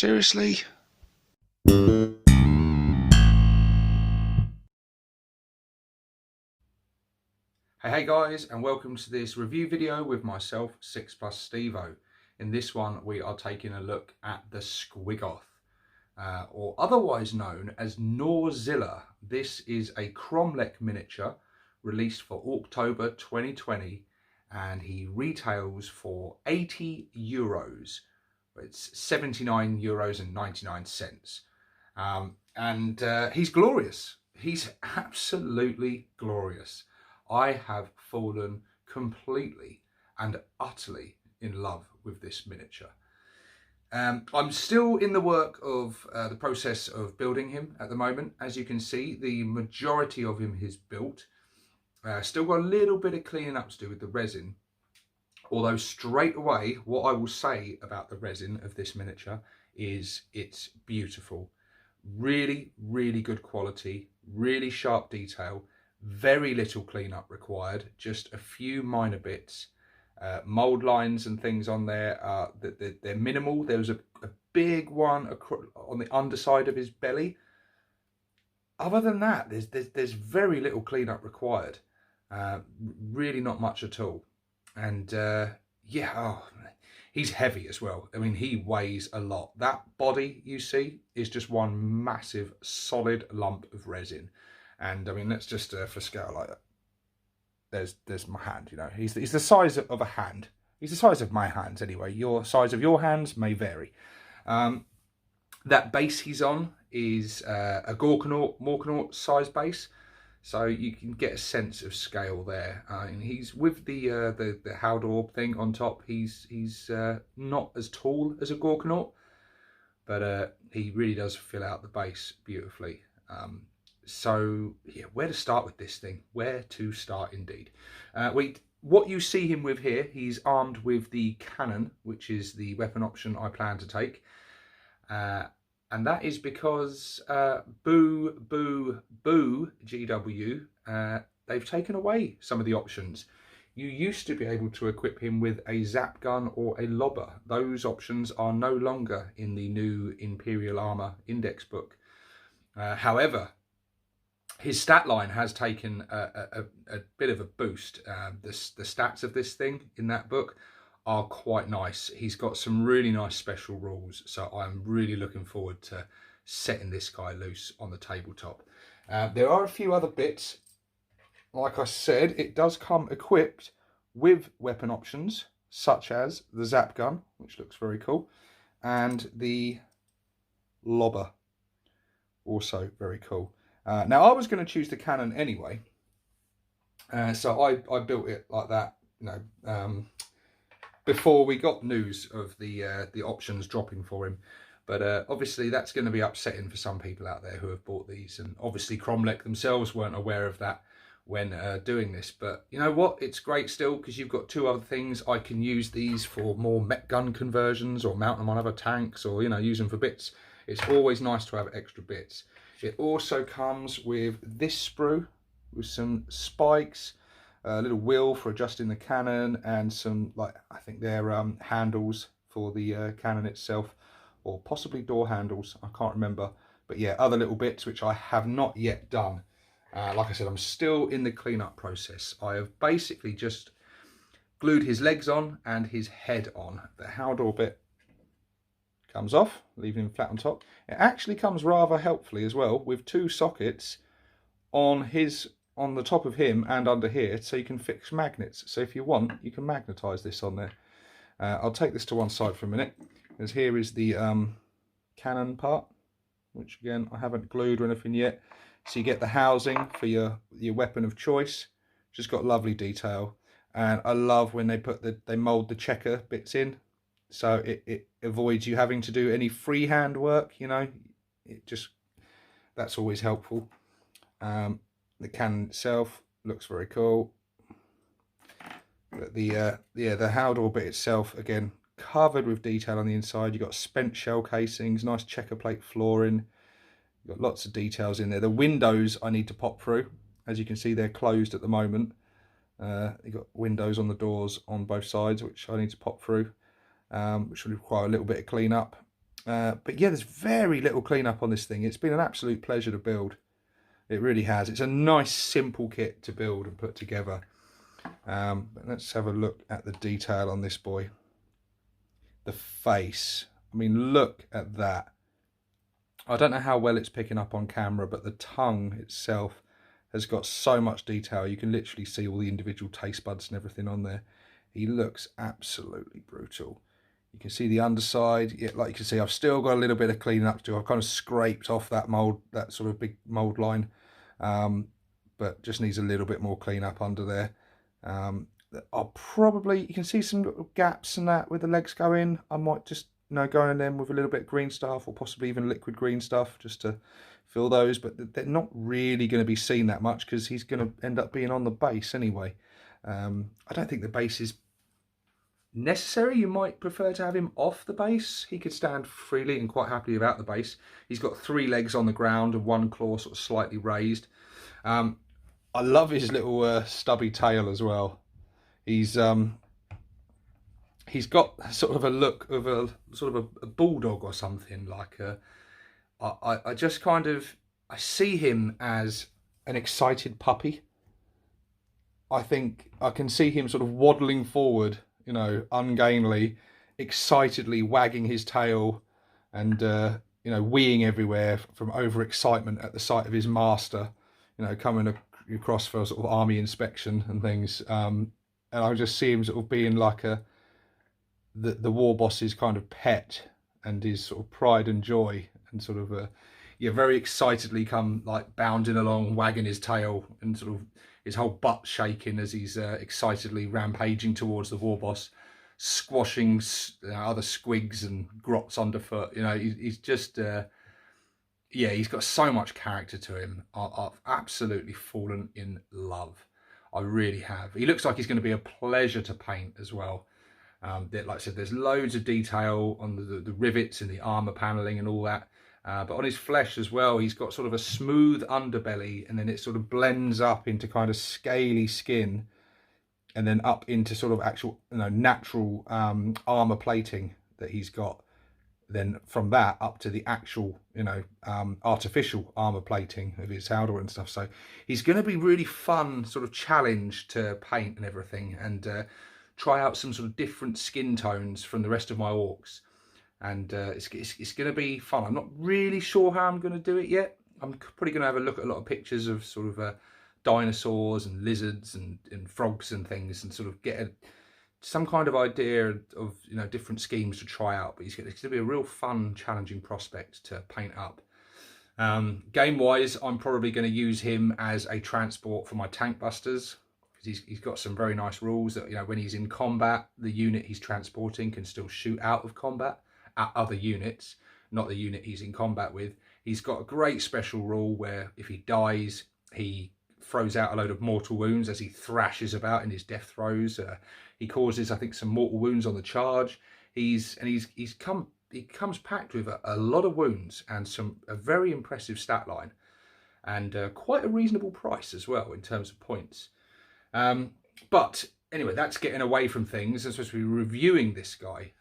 Seriously? Hey guys, and welcome to this review video with myself, 6+ Stevo. In this one we are taking a look at the Squiggoth, or otherwise known as Gnawzilla. This is a Kromlech miniature released for Orktober 2020, and he retails for €80. It's €79.99. He's glorious. He's absolutely glorious. I have fallen completely and utterly in love with this miniature. I'm still in the work of the process of building him at the moment. As you can see, the majority of him is built. Still got a little bit of cleaning up to do with the resin. Although straight away, what I will say about the resin of this miniature is it's beautiful. Really, really good quality, really sharp detail, very little cleanup required, just a few minor bits. Mold lines and things on there, they're minimal. There was a big one on the underside of his belly. Other than that, there's very little cleanup required. Really not much at all. And he's heavy as well. I mean, he weighs a lot. That body you see is just one massive solid lump of resin. And I mean, let's just for scale like that. There's my hand. You know, he's the size of a hand. He's the size of my hands anyway. Your size of your hands may vary. That base he's on is a Morkanaut size base. So you can get a sense of scale there. And he's with the Haldor thing on top. He's not as tall as a Gorkanaut, but he really does fill out the base beautifully. So yeah, where to start with this thing? Where to start indeed? What you see him with here, he's armed with the cannon, which is the weapon option I plan to take. And that is because boo GW, they've taken away some of the options. You used to be able to equip him with a zap gun or a lobber. Those options are no longer in the new Imperial Armour Index book. However, his stat line has taken a bit of a boost. The stats of this thing in that book are quite nice. He's got some really nice special rules, so I'm really looking forward to setting this guy loose on the tabletop. There are a few other bits. Like I said, it does come equipped with weapon options, such as the zap gun, which looks very cool, and the lobber, also very cool. Now, I was going to choose the cannon anyway, so I built it like that, you know, before we got news of the options dropping for him. But obviously that's going to be upsetting for some people out there who have bought these, and obviously Kromlech themselves weren't aware of that when doing this. But you know what, it's great still, because you've got two other things. I can use these for more mech gun conversions, or mount them on other tanks, or, you know, use them for bits. It's always nice to have extra bits. It also comes with this sprue with some spikes, a little wheel for adjusting the cannon, and some, like, I think they're handles for the cannon itself, or possibly door handles, I can't remember. But yeah, other little bits which I have not yet done. Like I said, I'm still in the cleanup process. I have basically just glued his legs on and his head on. The Haldor bit comes off, leaving him flat on top. It actually comes rather helpfully as well, with two sockets on the top of him and under here, so you can fix magnets. So if you want, you can magnetize this on there. I'll take this to one side for a minute, because here is the cannon part, which again I haven't glued or anything yet. So you get the housing for your weapon of choice. Just got lovely detail, and I love when they mold the checker bits in, so it avoids you having to do any freehand work. You know, that's always helpful. The cannon itself looks very cool, but the Haldor bit itself, again, covered with detail on the inside. You've got spent shell casings, nice checker plate flooring. You've got lots of details in there. The windows I need to pop through. As you can see, they're closed at the moment. You've got windows on the doors on both sides, which I need to pop through, which will require a little bit of clean up. But yeah, there's very little cleanup on this thing. It's been an absolute pleasure to build. It really has. It's a nice, simple kit to build and put together. But let's have a look at the detail on this boy. The face. I mean, look at that. I don't know how well it's picking up on camera, but the tongue itself has got so much detail. You can literally see all the individual taste buds and everything on there. He looks absolutely brutal. You can see the underside. Yeah, like you can see, I've still got a little bit of cleaning up to do. I've kind of scraped off that mold, that sort of big mold line, but just needs a little bit more clean up under there. I'll probably, you can see some little gaps and that where the legs go in. I might just go in them with a little bit of green stuff, or possibly even liquid green stuff, just to fill those. But they're not really going to be seen that much because he's going to end up being on the base anyway. I don't think the base is necessary. You might prefer to have him off the base. He could stand freely and quite happily without the base. He's got 3 legs on the ground and 1 claw sort of slightly raised. I love his little stubby tail as well. He's got sort of a look of a sort of a bulldog or something. Like I just kind of, I see him as an excited puppy. I think I can see him sort of waddling forward, you know, ungainly, excitedly wagging his tail and, you know, weeing everywhere from overexcitement at the sight of his master, you know, coming across for a sort of army inspection and things. And I just see him sort of being like the war boss's kind of pet and his sort of pride and joy, and sort of yeah, very excitedly come like bounding along, wagging his tail and sort of his whole butt shaking as he's excitedly rampaging towards the war boss, squashing other squigs and grots underfoot. You know, he's just yeah, he's got so much character to him. I've absolutely fallen in love. I really have. He looks like he's going to be a pleasure to paint as well. Like I said, there's loads of detail on the rivets and the armor paneling and all that. But on his flesh as well, he's got sort of a smooth underbelly, and then it sort of blends up into kind of scaly skin, and then up into sort of actual, you know, natural armor plating that he's got. Then from that up to the actual, you know, artificial armor plating of his howdah and stuff. So he's going to be really fun, sort of challenge to paint and everything, and try out some sort of different skin tones from the rest of my orcs. And it's going to be fun. I'm not really sure how I'm going to do it yet. I'm probably going to have a look at a lot of pictures of sort of dinosaurs and lizards and frogs and things, and sort of get some kind of idea of, you know, different schemes to try out. But it's going to be a real fun, challenging prospect to paint up. Game wise, I'm probably going to use him as a transport for my tank busters, because he's got some very nice rules that, you know, when he's in combat, the unit he's transporting can still shoot out of combat at other units, not the unit he's in combat with. He's got a great special rule where if he dies, he throws out a load of mortal wounds as he thrashes about in his death throes. He causes, I think, some mortal wounds on the charge. He comes packed with a lot of wounds and a very impressive stat line, and quite a reasonable price as well in terms of points. But anyway, that's getting away from things. I'm supposed to be reviewing this guy.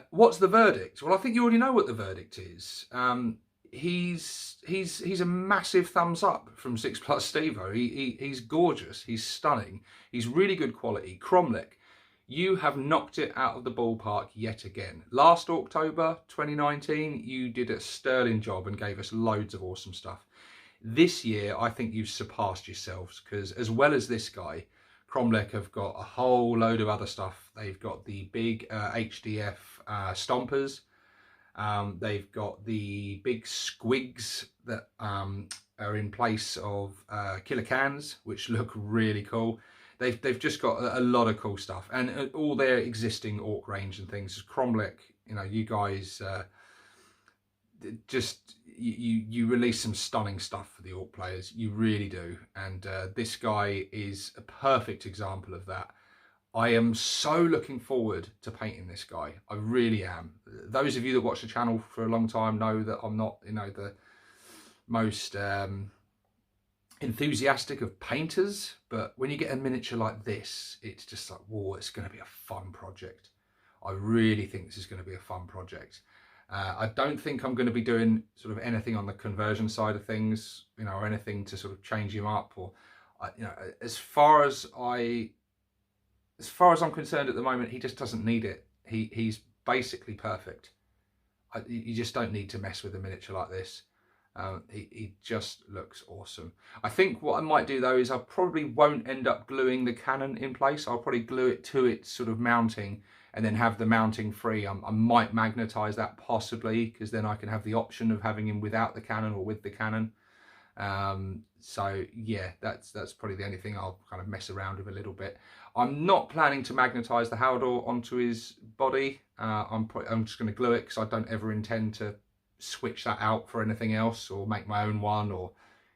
What's the verdict? Well, I think you already know what the verdict is. He's a massive thumbs up from 6+ Stevo. He's gorgeous. He's stunning. He's really good quality. Kromlech, you have knocked it out of the ballpark yet again. Last Orktober 2019, you did a sterling job and gave us loads of awesome stuff. This year, I think you've surpassed yourselves, because as well as this guy, Kromlech have got a whole load of other stuff. They've got the big HDF stompers. They've got the big squigs that are in place of killer cans, which look really cool. They've just got a lot of cool stuff, and all their existing orc range and things. Kromlech, you know, you guys just you release some stunning stuff for the orc players. You really do, and this guy is a perfect example of that. I am so looking forward to painting this guy. I really am. Those of you that watch the channel for a long time know that I'm not, you know, the most enthusiastic of painters, but when you get a miniature like this, it's just like, whoa, it's going to be a fun project. I really think this is going to be a fun project. I don't think I'm going to be doing sort of anything on the conversion side of things, you know, or anything to sort of change him up, or, you know, as far as I'm concerned at the moment, he just doesn't need it. He's basically perfect. You just don't need to mess with a miniature like this. He just looks awesome. I think what I might do though is I probably won't end up gluing the cannon in place. I'll probably glue it to its sort of mounting and then have the mounting free. I might magnetize that possibly, because then I can have the option of having him without the cannon or with the cannon. So yeah, that's probably the only thing I'll kind of mess around with a little bit. I'm not planning to magnetize the Haldor onto his body. I'm just going to glue it, because I don't ever intend to switch that out for anything else or make my own one, or,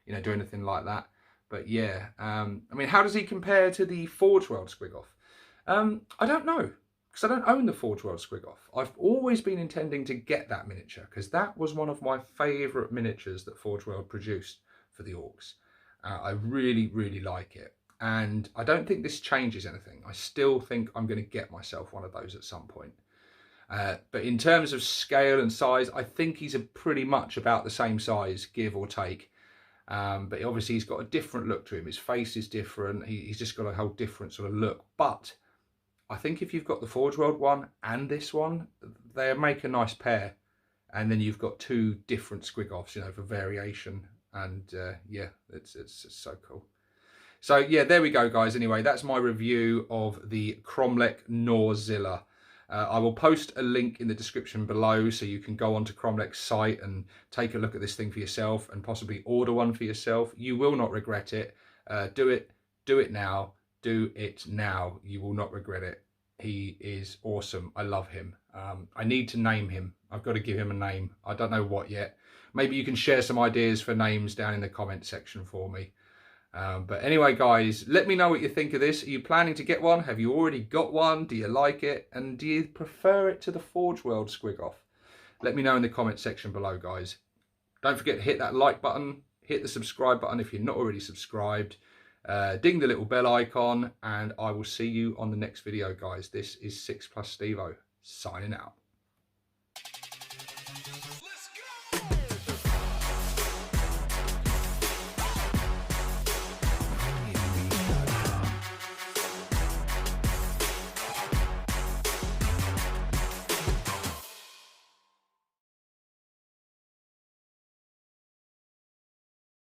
you know, do anything like that. But yeah, I mean, how does he compare to the Forge World Squiggoth? I don't know, because I don't own the Forge World Squiggoth. I've always been intending to get that miniature, because that was one of my favourite miniatures that Forge World produced for the Orcs. I really, really like it. And I don't think this changes anything. I still think I'm going to get myself one of those at some point. But in terms of scale and size, I think he's pretty much about the same size, give or take. But obviously he's got a different look to him. His face is different. He's just got a whole different sort of look. But I think if you've got the Forge World one and this one, they make a nice pair. And then you've got two different Squiggoths, you know, for variation. And yeah, it's just so cool. So yeah, there we go, guys. Anyway, that's my review of the Kromlech Gnawzilla. I will post a link in the description below, so you can go onto Kromlech's site and take a look at this thing for yourself and possibly order one for yourself. You will not regret it. Do it now. Do it now. You will not regret it. He is awesome. I love him. I need to name him. I've got to give him a name. I don't know what yet. Maybe you can share some ideas for names down in the comment section for me. But anyway, guys, let me know what you think of this. Are you planning to get one? Have you already got one? Do you like it? And do you prefer it to the Forge World Squiggoth? Let me know in the comment section below, guys. Don't forget to hit that like button. Hit the subscribe button if you're not already subscribed. Ding the little bell icon. And I will see you on the next video, guys. This is 6+ Stevo, signing out.